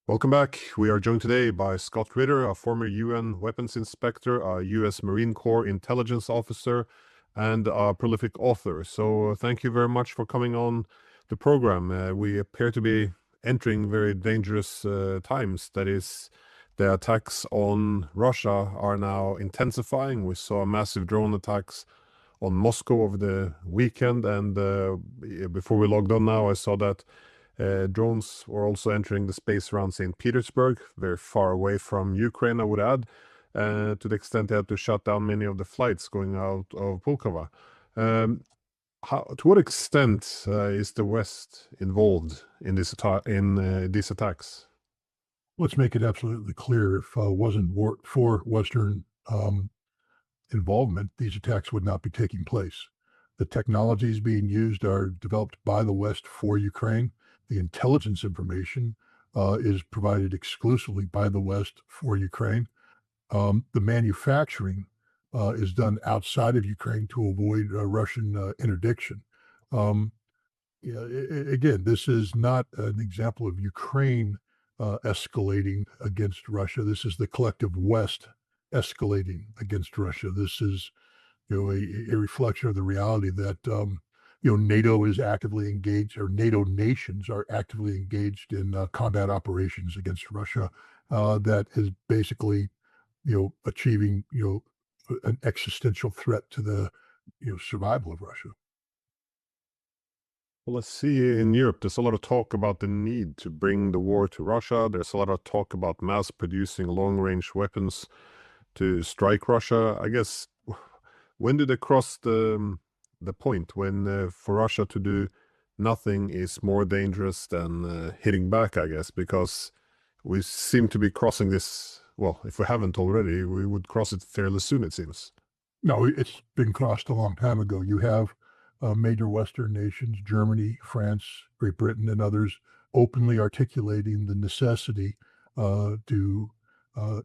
Welcome back. We are joined today by Scott Ritter, a former UN weapons inspector, a US Marine Corps intelligence officer, and a prolific author. So thank you very much for coming on the program. We appear to be entering very dangerous times. That is, the attacks on Russia are now intensifying. We saw massive drone attacks on Moscow over the weekend, and before we logged on now, I saw that drones were also entering the space around St. Petersburg, very far away from Ukraine, I would add, to the extent they had to shut down many of the flights going out of Pulkovo. To what extent is the West involved in these attacks? Let's make it absolutely clear, if wasn't for Western involvement, these attacks would not be taking place. The technologies being used are developed by the West for Ukraine. The intelligence information is provided exclusively by the West for Ukraine. The manufacturing is done outside of Ukraine to avoid Russian interdiction. Um, yeah, again, this is not an example of Ukraine escalating against Russia. This is the collective West escalating against Russia. This is, a reflection of the reality that NATO is actively engaged, or NATO nations are actively engaged in combat operations against Russia. That is basically, achieving, an existential threat to the, survival of Russia. Well, let's see, in Europe, there's a lot of talk about the need to bring the war to Russia. There's a lot of talk about mass producing long-range weapons to strike Russia. I guess, when did they cross the point when for Russia to do nothing is more dangerous than hitting back, I guess, because we seem to be crossing this, well, if we haven't already, we would cross it fairly soon, it seems. No, it's been crossed a long time ago. You have major Western nations, Germany, France, Great Britain, and others openly articulating the necessity to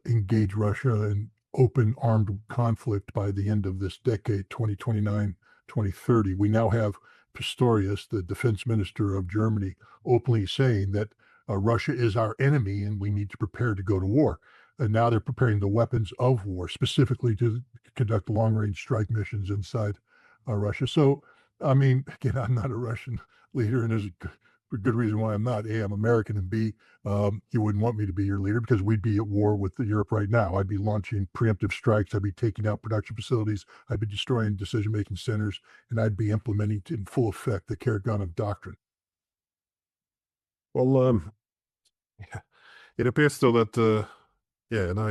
engage Russia in open armed conflict by the end of this decade, 2029, 2030. We now have Pistorius, the defense minister of Germany, openly saying that Russia is our enemy and we need to prepare to go to war. And now they're preparing the weapons of war, specifically to conduct long-range strike missions inside Russia. So, I mean, again, I'm not a Russian leader, and there's a good reason why I'm not. A, I'm American, and B, you wouldn't want me to be your leader because we'd be at war with Europe right now. I'd be launching preemptive strikes. I'd be taking out production facilities. I'd be destroying decision-making centers, and I'd be implementing in full effect the Karaganov doctrine. Well, it appears though that, yeah, no,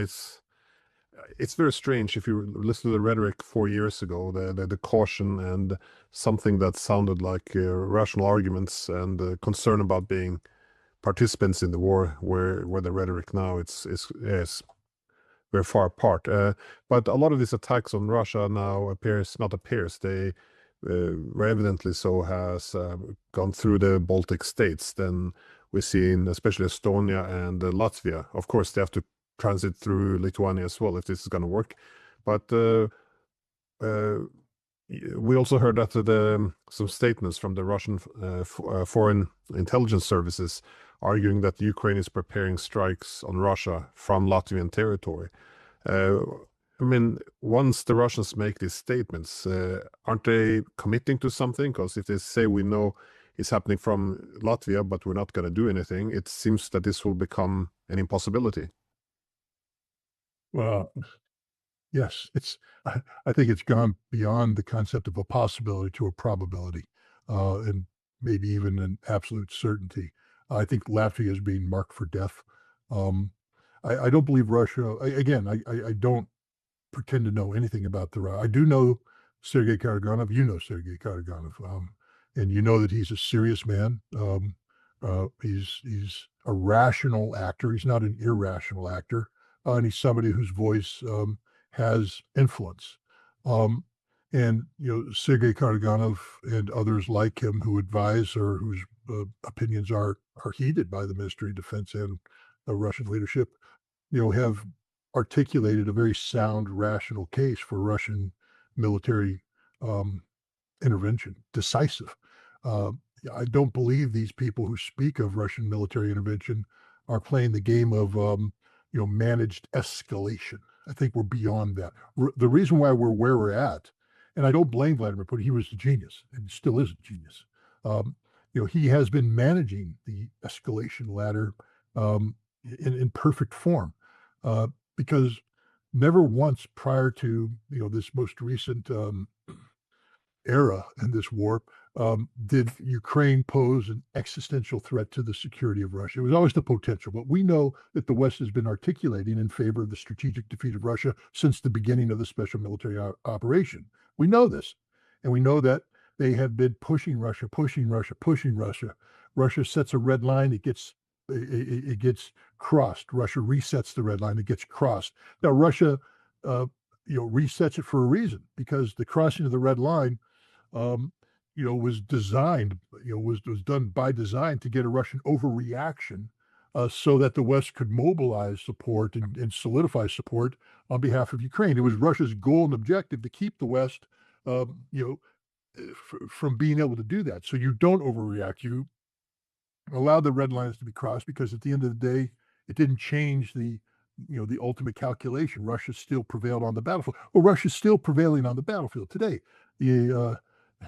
it's very strange if you listen to the rhetoric 4 years ago, the caution and something that sounded like rational arguments and concern about being participants in the war, where the rhetoric now is very far apart. But a lot of these attacks on Russia now they very evidently so has gone through the Baltic states. Then we see in especially Estonia and Latvia. Of course, they have to transit through Lithuania as well if this is going to work. But uh, we also heard that some statements from the Russian foreign intelligence services arguing that Ukraine is preparing strikes on Russia from Latvian territory. Uh, I mean, once the Russians make these statements, aren't they committing to something? Because if they say we know it's happening from Latvia, but we're not going to do anything, it seems that this will become an impossibility. Well, yes, I think it's gone beyond the concept of a possibility to a probability, and maybe even an absolute certainty. I think Latvia is being marked for death. Um, I don't believe Russia. Again, I don't pretend to know anything about I do know Sergei Karaganov. You know Sergei Karaganov, and you know that he's a serious man. He's a rational actor. He's not an irrational actor, and he's somebody whose voice has influence. Um, and Sergei Karaganov and others like him who advise or whose opinions are heeded by the Ministry of Defense and the Russian leadership, have articulated a very sound, rational case for Russian military um, intervention, decisive. Uh, I don't believe these people who speak of Russian military intervention are playing the game of managed escalation. I think we're beyond that. The reason why we're where we're at, and I don't blame Vladimir Putin, he was a genius and still is a genius. Um, he has been managing the escalation ladder um, in perfect form uh, because never once prior to this most recent era in this war did Ukraine pose an existential threat to the security of Russia. It was always the potential, but we know that the West has been articulating in favor of the strategic defeat of Russia since the beginning of the special military operation. We know this, and we know that they have been pushing Russia, pushing Russia, pushing Russia. Russia sets a red line; it gets crossed. Russia resets the red line; it gets crossed. Now Russia, uh, resets it for a reason because the crossing of the red line um, was designed, was done by design to get a Russian overreaction so that the West could mobilize support and solidify support on behalf of Ukraine. It was Russia's goal and objective to keep the West, from being able to do that. So you don't overreact. You allow the red lines to be crossed because at the end of the day, it didn't change the ultimate calculation. Russia still prevailed on the battlefield. Well, Russia's still prevailing on the battlefield today.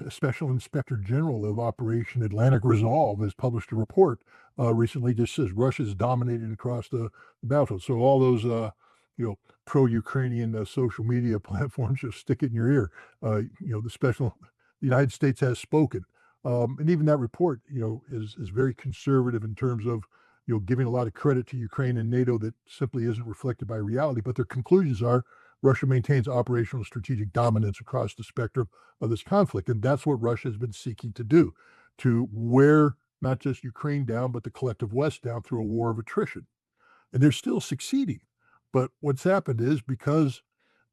The Special Inspector General of Operation Atlantic Resolve has published a report recently. Just says Russia's dominating across the battlefield. So all those pro-Ukrainian social media platforms just stick it in your ear. The United States has spoken. And even that report, is very conservative in terms of, giving a lot of credit to Ukraine and NATO that simply isn't reflected by reality. But their conclusions are Russia maintains operational strategic dominance across the spectrum of this conflict. And that's what Russia has been seeking to do, to wear not just Ukraine down, but the collective West down through a war of attrition. And they're still succeeding. But what's happened is because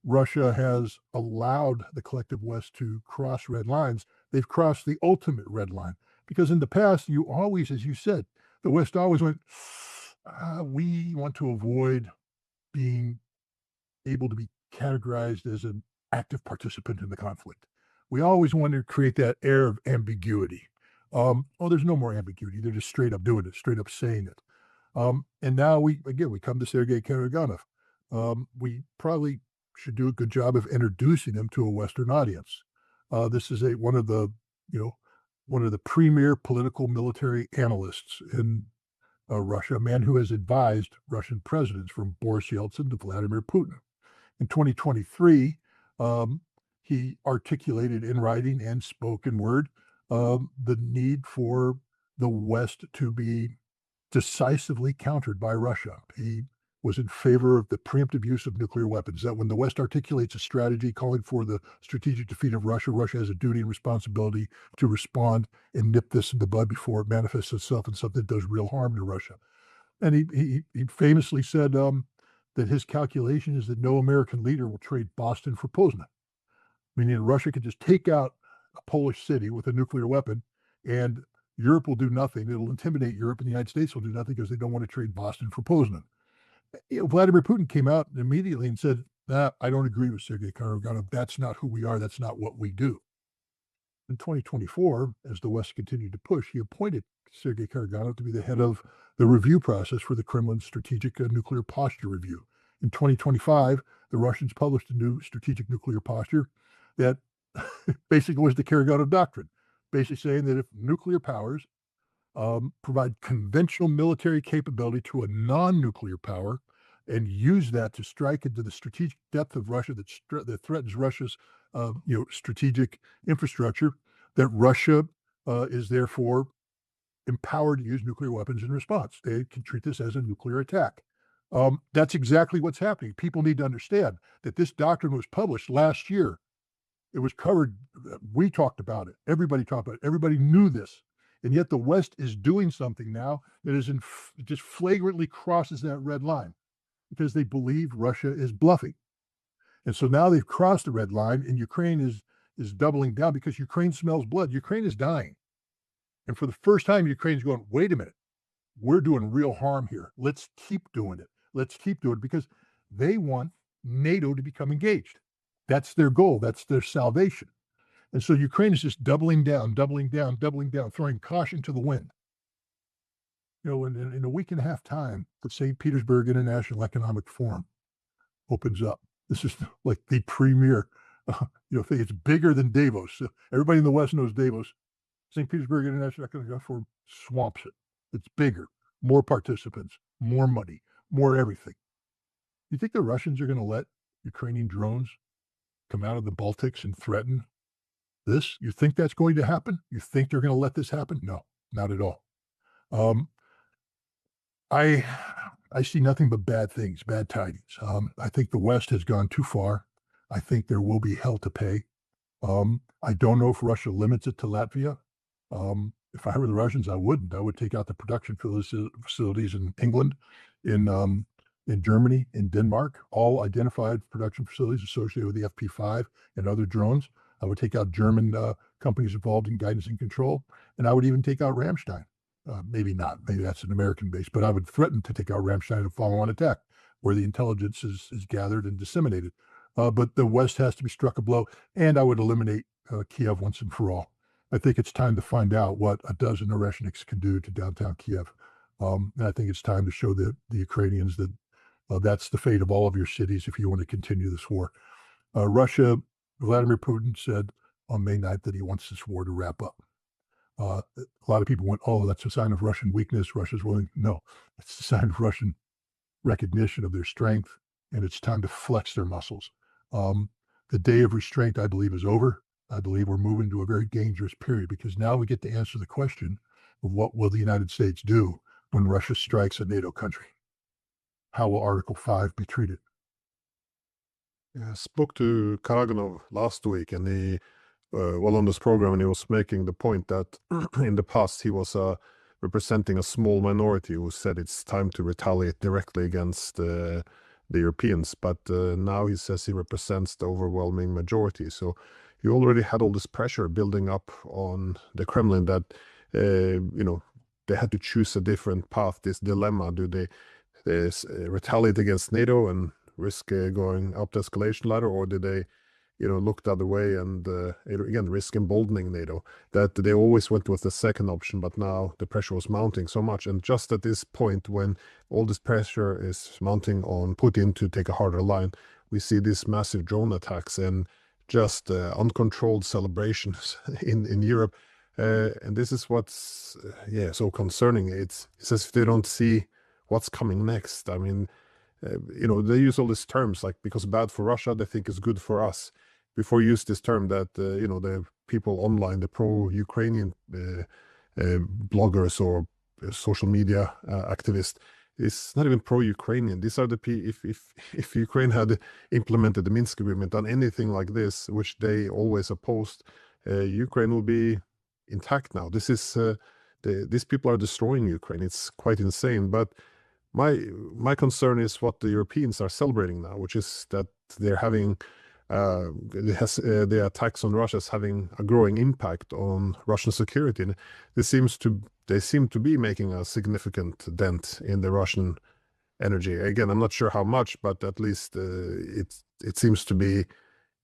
Russia has allowed the collective West to cross red lines, they've crossed the ultimate red line. Because in the past, you always, as you said, the West always went, we want to avoid being able to be categorized as an active participant in the conflict. We always want to create that air of ambiguity. There's no more ambiguity. They're just straight up doing it, straight up saying it. And now we come to Sergei Karaganov. We probably should do a good job of introducing him to a Western audience. This is one of the premier political military analysts in Russia, a man who has advised Russian presidents from Boris Yeltsin to Vladimir Putin. In 2023, he articulated in writing and spoken word the need for the West to be decisively countered by Russia. He was in favor of the preemptive use of nuclear weapons, that when the West articulates a strategy calling for the strategic defeat of Russia, Russia has a duty and responsibility to respond and nip this in the bud before it manifests itself in something that does real harm to Russia. And he famously said that his calculation is that no American leader will trade Boston for Poznan, meaning Russia could just take out a Polish city with a nuclear weapon and Europe will do nothing. It'll intimidate Europe and the United States will do nothing because they don't want to trade Boston for Poznan. Vladimir Putin came out immediately and said, I don't agree with Sergei Karaganov. That's not who we are. That's not what we do. In 2024, as the West continued to push, he appointed Sergei Karaganov to be the head of the review process for the Kremlin's strategic nuclear posture review. In 2025, the Russians published a new strategic nuclear posture that basically was the Karaganov doctrine, basically saying that if nuclear powers provide conventional military capability to a non-nuclear power and use that to strike into the strategic depth of Russia that threatens Russia's strategic infrastructure, that Russia is therefore empowered to use nuclear weapons in response. They can treat this as a nuclear attack. That's exactly what's happening. People need to understand that this doctrine was published last year. It was covered. We talked about it. Everybody talked about it. Everybody knew this. And yet the West is doing something now that is just flagrantly crosses that red line because they believe Russia is bluffing. And so now they've crossed the red line and Ukraine is doubling down because Ukraine smells blood. Ukraine is dying. And for the first time, Ukraine's going, wait a minute, we're doing real harm here. Let's keep doing it. Let's keep doing it because they want NATO to become engaged. That's their goal. That's their salvation. And so Ukraine is just doubling down, throwing caution to the wind. In a week and a half time, the St. Petersburg International Economic Forum opens up. This is like the premier, thing. It's bigger than Davos. So everybody in the West knows Davos. St. Petersburg International Economic Forum swamps it. It's bigger, more participants, more money, more everything. You think the Russians are going to let Ukrainian drones come out of the Baltics and threaten this? You think that's going to happen? You think they're going to let this happen? No, not at all. Um, I I see nothing but bad things, bad tidings. I think the West has gone too far. I think there will be hell to pay. I don't know if Russia limits it to Latvia. If I were the Russians, I wouldn't. I would take out the production facilities in England, in in Germany, in Denmark, all identified production facilities associated with the FP5 and other drones. I would take out German companies involved in guidance and control, and I would even take out Ramstein. Maybe not. Maybe that's an American base, but I would threaten to take out Ramstein and follow-on attack, where the intelligence is gathered and disseminated. But the West has to be struck a blow, and I would eliminate Kiev once and for all. I think it's time to find out what a dozen Oreshniks can do to downtown Kiev. And I think it's time to show the Ukrainians that that's the fate of all of your cities if you want to continue this war. Russia, Vladimir Putin said on May 9th that he wants this war to wrap up. A lot of people went, oh, that's a sign of Russian weakness. Russia's willing. No, it's a sign of Russian recognition of their strength, and it's time to flex their muscles. The day of restraint, I believe, is over. I believe we're moving to a very dangerous period because now we get to answer the question of what will the United States do when Russia strikes a NATO country? How will Article 5 be treated? Yeah, I spoke to Karaganov last week, and on this program, and he was making the point that in the past he was representing a small minority who said it's time to retaliate directly against the Europeans, but now he says he represents the overwhelming majority. So he already had all this pressure building up on the Kremlin that they had to choose a different path. This dilemma: do they retaliate against NATO and risk going up the escalation ladder, or did they look the other way and again risk emboldening NATO? That they always went with the second option, but now the pressure was mounting so much, and just at this point when all this pressure is mounting on Putin to take a harder line, we see these massive drone attacks and just uncontrolled celebrations in Europe, and this is what's so concerning. It's as if they don't see what's coming next. I mean, they use all these terms like, because bad for Russia, they think is good for us. Before you use this term that, the people online, the pro-Ukrainian bloggers or social media activists, it's not even pro-Ukrainian. These are the if Ukraine had implemented the Minsk agreement, done anything like this, which they always opposed, Ukraine will be intact now. This is these people are destroying Ukraine. It's quite insane. But my concern is what the Europeans are celebrating now, which is that they're having the attacks on Russia is having a growing impact on Russian security. And they seem to be making a significant dent in the Russian energy. Again, I'm not sure how much, but at least it seems to be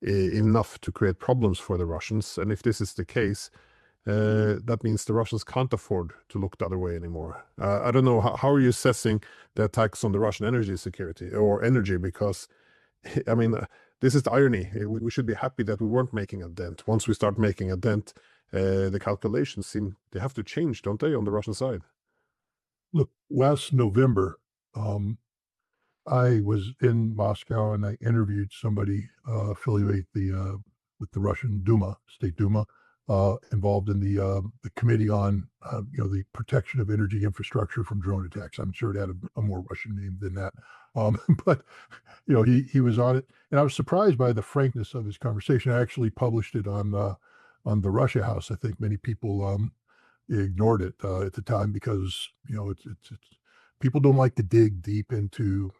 enough to create problems for the Russians. And if this is the case, that means the Russians can't afford to look the other way anymore. I don't know, how are you assessing the attacks on the Russian energy security or energy? Because, I mean, this is the irony. We should be happy that we weren't making a dent. Once we start making a dent, the calculations they have to change, don't they, on the Russian side? Look, last November, I was in Moscow and I interviewed somebody affiliated with the Russian Duma, State Duma, involved in the committee on the protection of energy infrastructure from drone attacks. I'm sure it had a more Russian name than that, but he was on it, and I was surprised by the frankness of his conversation. I actually published it on the Russia House. I think many people ignored it at the time because it's people don't like to dig deep into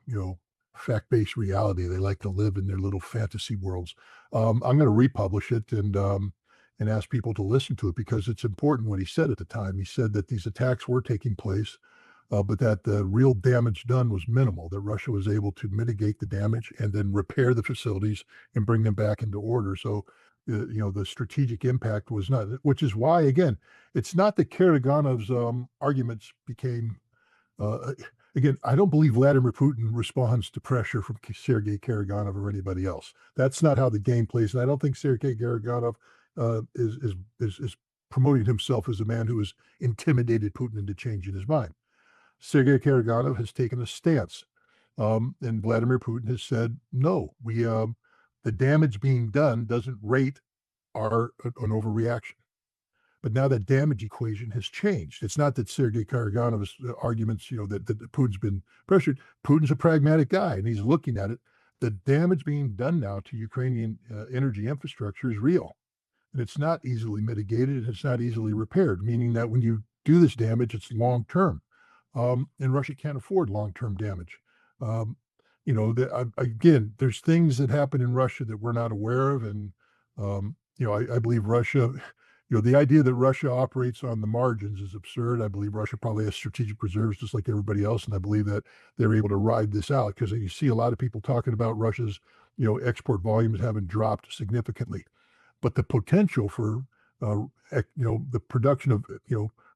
fact-based reality. They like to live in their little fantasy worlds. I'm going to republish it and ask people to listen to it because it's important what he said at the time. He said that these attacks were taking place, but that the real damage done was minimal, that Russia was able to mitigate the damage and then repair the facilities and bring them back into order. So, the strategic impact was not, which is why, again, it's not that Karaganov's arguments became Uh, Again, I don't believe Vladimir Putin responds to pressure from Sergei Karaganov or anybody else. That's not how the game plays, and I don't think Sergei Karaganov is promoting himself as a man who has intimidated Putin into changing his mind. Sergei Karaganov has taken a stance, and Vladimir Putin has said, "No, the damage being done doesn't rate an overreaction." But now that damage equation has changed. It's not that Sergei Karaganov's arguments, that Putin's been pressured. Putin's a pragmatic guy, and he's looking at it. The damage being done now to Ukrainian energy infrastructure is real, and it's not easily mitigated, and it's not easily repaired, meaning that when you do this damage, it's long term. And Russia can't afford long term damage. Um, again, there's things that happen in Russia that we're not aware of. And, I believe Russia, the idea that Russia operates on the margins is absurd. I believe Russia probably has strategic reserves just like everybody else. And I believe that they're able to ride this out because you see a lot of people talking about Russia's, export volumes having dropped significantly. But the potential for, the production of,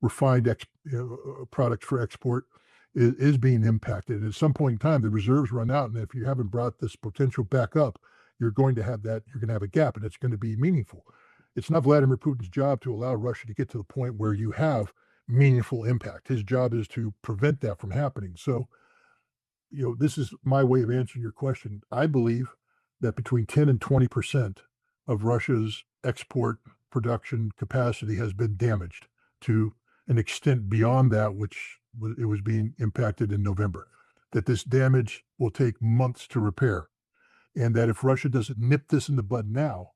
refined products for export is being impacted. And at some point in time, the reserves run out. And if you haven't brought this potential back up, you're going to have a gap, and it's going to be meaningful. It's not Vladimir Putin's job to allow Russia to get to the point where you have meaningful impact. His job is to prevent that from happening. So, this is my way of answering your question. I believe that between 10 and 20% of Russia's export production capacity has been damaged to an extent beyond that which it was being impacted in November. That this damage will take months to repair, and that if Russia doesn't nip this in the bud now,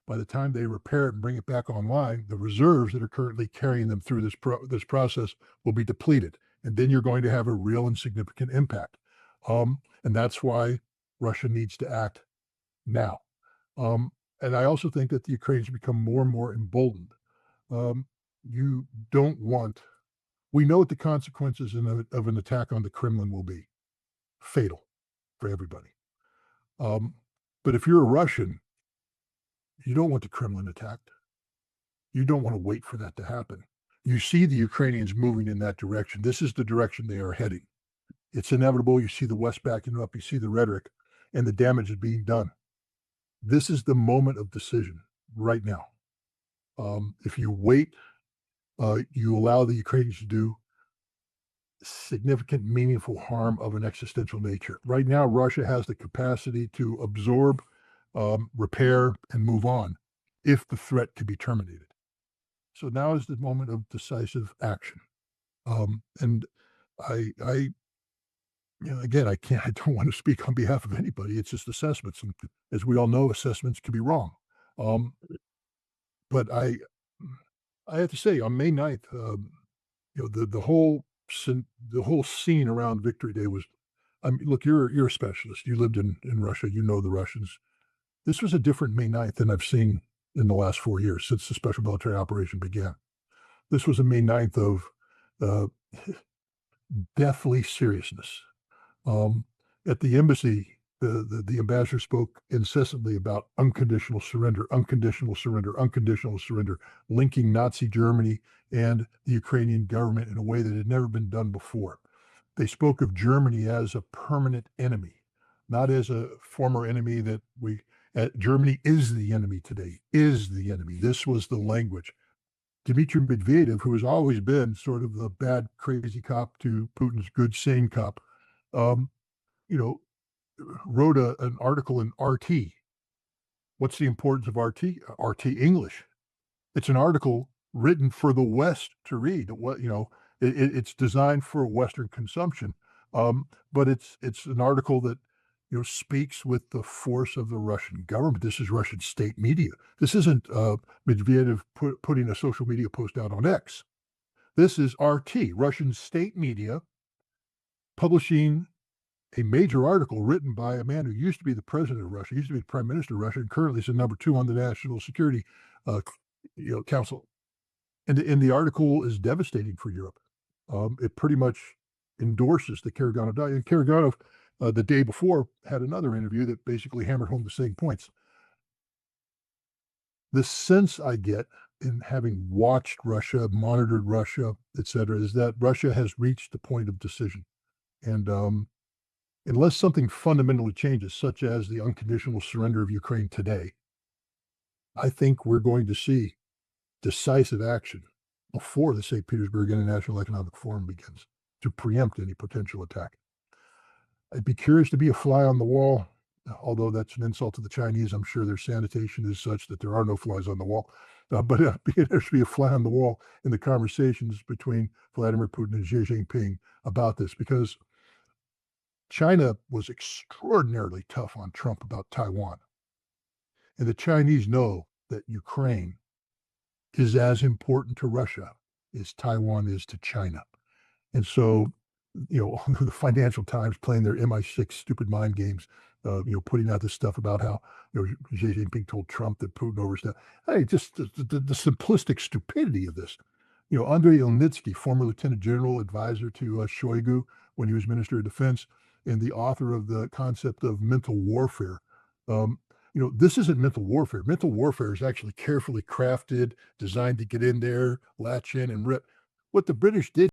by the time they repair it and bring it back online, the reserves that are currently carrying them through this process will be depleted, and then you're going to have a real and significant impact. And that's why Russia needs to act now. And I also think that the Ukrainians become more and more emboldened. Um, you don't want. We know what the consequences of an attack on the Kremlin will be: fatal for everybody. Um, but if you're a Russian, you don't want the Kremlin attacked. You don't want to wait for that to happen. You see the Ukrainians moving in that direction. This is the direction they are heading. It's inevitable. You see the West backing up. You see the rhetoric, and the damage is being done. This is the moment of decision right now. If you wait, you allow the Ukrainians to do significant, meaningful harm of an existential nature. Right now, Russia has the capacity to absorb, repair, and move on if the threat can be terminated. So now is the moment of decisive action. And I, again, I don't want to speak on behalf of anybody. It's just assessments, and as we all know, assessments can be wrong. Um, but I have to say, on May 9th, the whole scene around Victory Day was. I mean, look, you're a specialist. You lived in Russia. You know the Russians. This was a different May 9th than I've seen in the last 4 years since the special military operation began. This was a May 9th of uh, deathly seriousness. Um, at the embassy, the ambassador spoke incessantly about unconditional surrender, unconditional surrender, unconditional surrender, linking Nazi Germany and the Ukrainian government in a way that had never been done before. They spoke of Germany as a permanent enemy, not as a former enemy that Germany is the enemy today, is the enemy. This was the language. Dmitry Medvedev, who has always been sort of the bad, crazy cop to Putin's good, sane cop, um, you know, wrote an article in RT. What's the importance of RT? RT English. It's an article written for the West to read. It's designed for Western consumption, but it's an article that speaks with the force of the Russian government. This is Russian state media. This isn't Medvedev putting a social media post out on X. This is RT, Russian state media, publishing a major article written by a man who used to be the president of Russia, used to be the prime minister of Russia, and currently is the number 2 on the National Security Council. And the article is devastating for Europe. It pretty much endorses the Karaganov diet. And Karaganov, the day before, had another interview that basically hammered home the same points. The sense I get in having watched Russia, monitored Russia, et cetera, is that Russia has reached the point of decision. And unless something fundamentally changes, such as the unconditional surrender of Ukraine today, I think we're going to see decisive action before the St. Petersburg International Economic Forum begins to preempt any potential attack. I'd be curious to be a fly on the wall, although that's an insult to the Chinese. I'm sure their sanitation is such that there are no flies on the wall. But there should be a fly on the wall in the conversations between Vladimir Putin and Xi Jinping about this, because China was extraordinarily tough on Trump about Taiwan. And the Chinese know that Ukraine is as important to Russia as Taiwan is to China. And so, the Financial Times playing their MI6 stupid mind games, putting out this stuff about how, Xi Jinping told Trump that Putin overstepped. Hey, just the simplistic stupidity of this. Andrei Ilnitsky, former lieutenant general advisor to Shoigu when he was Minister of Defense, and the author of the concept of mental warfare. This isn't mental warfare. Mental warfare is actually carefully crafted, designed to get in there, latch in, and rip. What the British did